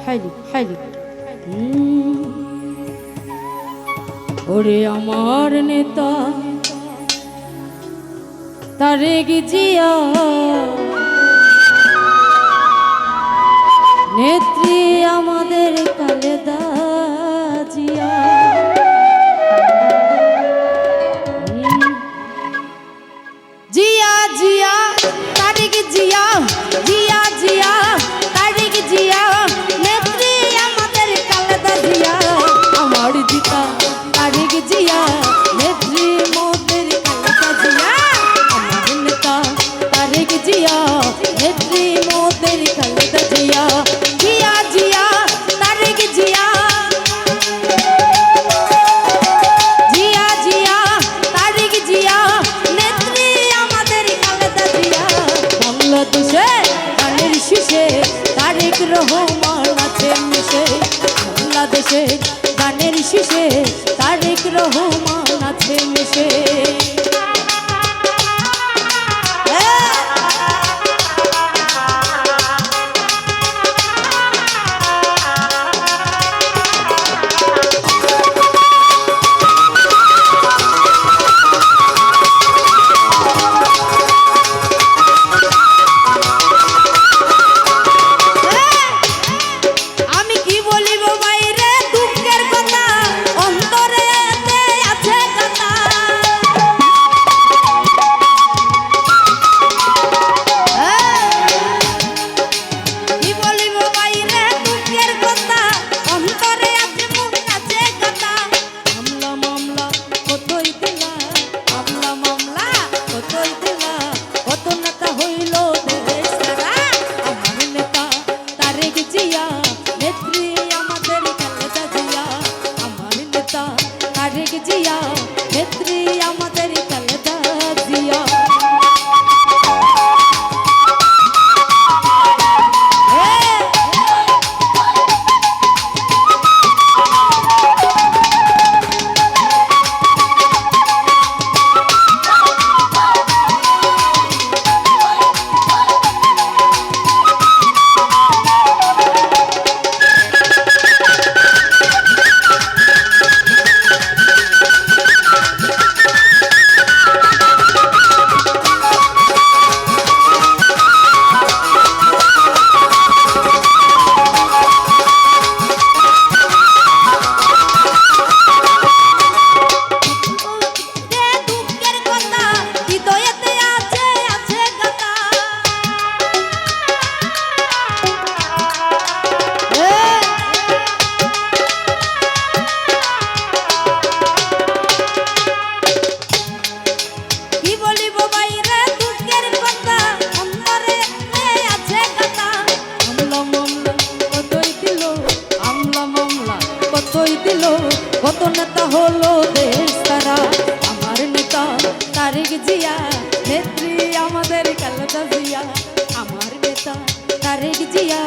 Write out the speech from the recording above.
Highly ওরে আমার নেতা তারেক জিয়া, নেত্রী আমাদের খালেদা জিয়া। জিয়া জিয়া তারেক জিয়া, জিয়া জিয়া তারেক জিয়া, নেত্রী আমাদের খালেদা জিয়া। আমার জিতা তারেক জিয়া, নেত্রী মোদের খালেদা জিয়া। আমার নেতা তারেক জিয়া, নেত্রী মোদের খালেদা জিয়া। জিয়া জিয়া তারেক জিয়া, জিয়া জিয়া তারেক জিয়া, নেত্রী আমাদের খালেদা জিয়া। বাংলাদেশে গানের শীষে তারেক রহমান আছে মিশে, বাংলাদেশে গানের শীষে তারেক রহমান আছে মিশে। জিয়া নেত্রী আমাদের খালেদা জিয়া। কত নেতা হলো দেশ তারা, আমার নেতা তারেক জিয়া, নেত্রী আমাদের খালেদা জিয়া। আমার নেতা তারেক জিয়া,